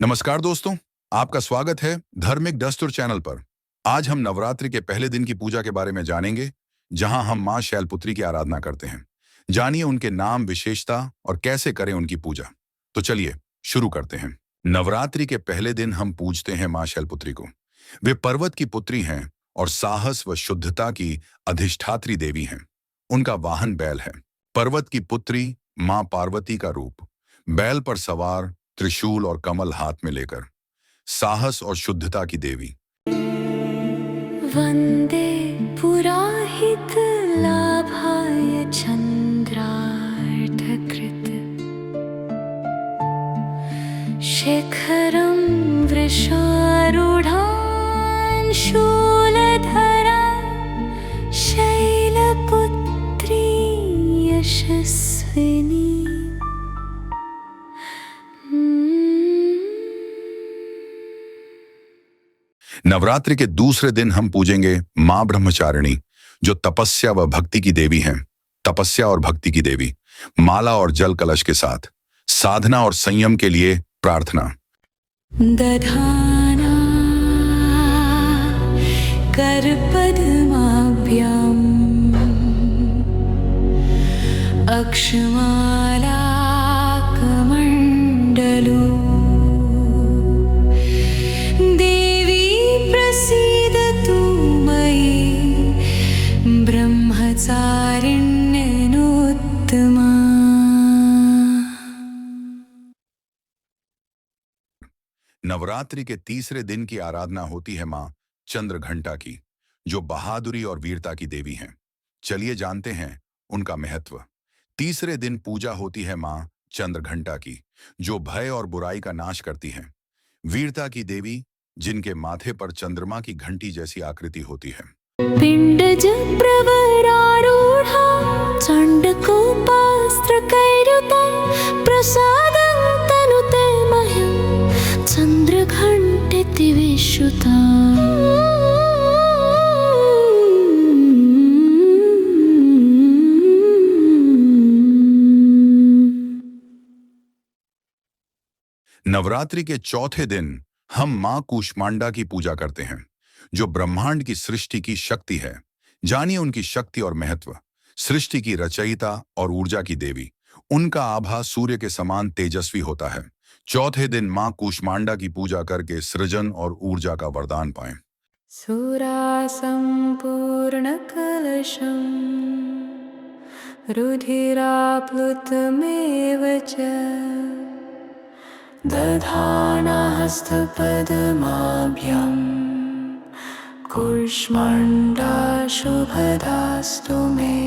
नमस्कार दोस्तों, आपका स्वागत है धार्मिक दस्तूर चैनल पर। आज हम नवरात्रि के पहले दिन की पूजा के बारे में जानेंगे, जहां हम मां शैलपुत्री की आराधना करते हैं। जानिए उनके नाम, विशेषता और कैसे करें उनकी पूजा। तो चलिए शुरू करते हैं। नवरात्रि के पहले दिन हम पूजते हैं मां शैलपुत्री को। वे पर्वत की पुत्री हैं और साहस व शुद्धता की अधिष्ठात्री देवी हैं। उनका वाहन बैल है। पर्वत की पुत्री मां पार्वती का रूप, बैल पर सवार, त्रिशूल और कमल हाथ में लेकर, साहस और शुद्धता की देवी। वंदे पुराहित लाभाय चंद्रार्धकृत शिखरं वृषारूढां शूलधरा शैलपुत्री यशस्विनी। नवरात्रि के दूसरे दिन हम पूजेंगे मां ब्रह्मचारिणी, जो तपस्या व भक्ति की देवी हैं। तपस्या और भक्ति की देवी, माला और जल कलश के साथ, साधना और संयम के लिए प्रार्थना। दधाना करपद्माभ्याम् अक्षमाला कमण्डलू प्रसीदतु मयि ब्रह्मचारिण्यनुत्तमा। नवरात्रि के तीसरे दिन की आराधना होती है मां चंद्रघंटा की, जो बहादुरी और वीरता की देवी हैं। चलिए जानते हैं उनका महत्व। तीसरे दिन पूजा होती है मां चंद्रघंटा की, जो भय और बुराई का नाश करती हैं। वीरता की देवी, जिनके माथे पर चंद्रमा की घंटी जैसी आकृति होती है। पिंडज प्रवरारूढ़ा चंडकोपास्त्रकैर्युता प्रसादं तनुते मह्यं चंद्रघंटिति विश्रुता। नवरात्रि के चौथे दिन हम मां कूष्मांडा की पूजा करते हैं, जो ब्रह्मांड की सृष्टि की शक्ति है। जानिए उनकी शक्ति और महत्व। सृष्टि की रचयिता और ऊर्जा की देवी, उनका आभा सूर्य के समान तेजस्वी होता है। चौथे दिन मां कूष्मांडा की पूजा करके सृजन और ऊर्जा का वरदान पाएं। सुरासंपूर्णकलशं रुधिराप्लुतमेव च दधाना हस्तपद्माभ्यां कूष्मांडा शुभदास्तु मे।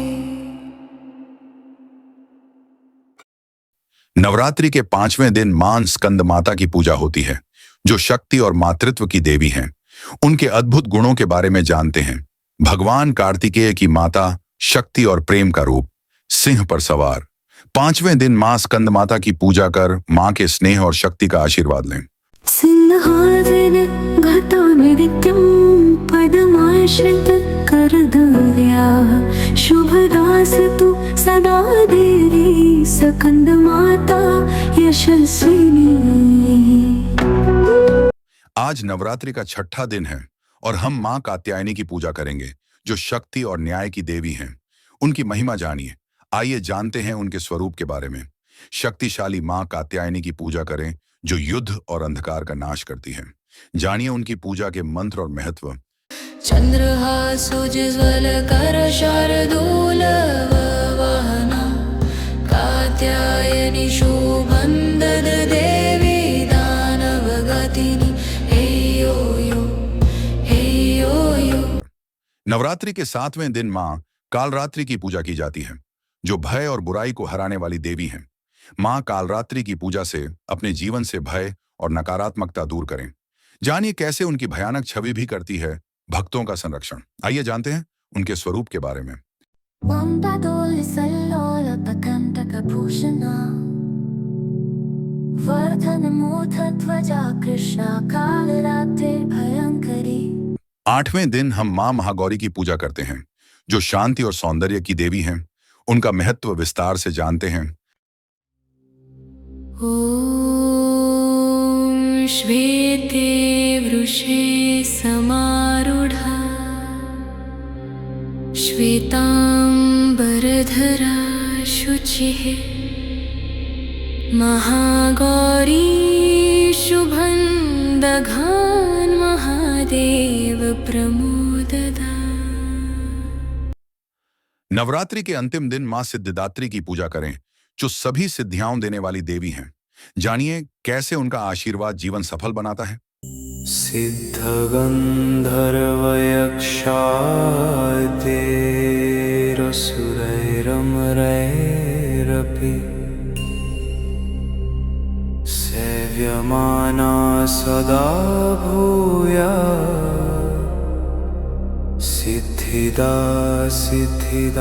नवरात्रि के पांचवें दिन मां स्कंद माता की पूजा होती है, जो शक्ति और मातृत्व की देवी हैं। उनके अद्भुत गुणों के बारे में जानते हैं। भगवान कार्तिकेय की माता, शक्ति और प्रेम का रूप, सिंह पर सवार। पांचवें दिन मां स्कंद माता की पूजा कर मां के स्नेह और शक्ति का आशीर्वाद लें। सिंहासन घटानित्यं पद्माश्रित करदव्या शुभदास्तु सदा देवी स्कंद माता यशस्विनी। आज नवरात्रि का छठा दिन है और हम मां कात्यायनी की पूजा करेंगे, जो शक्ति और न्याय की देवी हैं। उनकी महिमा जानिए। आइए जानते हैं उनके स्वरूप के बारे में। शक्तिशाली मां कात्यायनी की पूजा करें, जो युद्ध और अंधकार का नाश करती है। जानिए उनकी पूजा के मंत्र और महत्व। चंद्रहासुज्ज्वलकर शार्दूल वहना कात्यायनी शुभंदद देवी दानवगतिनी हेयो यो। नवरात्रि के सातवें दिन मां कालरात्रि की पूजा की जाती है, जो भय और बुराई को हराने वाली देवी हैं। मां कालरात्रि की पूजा से अपने जीवन से भय और नकारात्मकता दूर करें। जानिए कैसे उनकी भयानक छवि भी करती है भक्तों का संरक्षण। आइए जानते हैं उनके स्वरूप के बारे में। आठवें दिन हम मां महागौरी की पूजा करते हैं, जो शांति और सौंदर्य की देवी हैं। उनका महत्व विस्तार से जानते हैं। ॐ श्वेते वृषे समारूढा श्वेताम्बरधरा शुचिः महागौरी शुभन्दघान् महादेव प्रमोददा। नवरात्रि के अंतिम दिन मां सिद्धिदात्री की पूजा करें, जो सभी सिद्धियां देने वाली देवी हैं। जानिए कैसे उनका आशीर्वाद जीवन सफल बनाता है। सिद्धगन्धर्वयक्षादिरसुरैरमरैरपि सेव्यमाना सदा भूया सिद्धिदा सिद्धिदायिनी।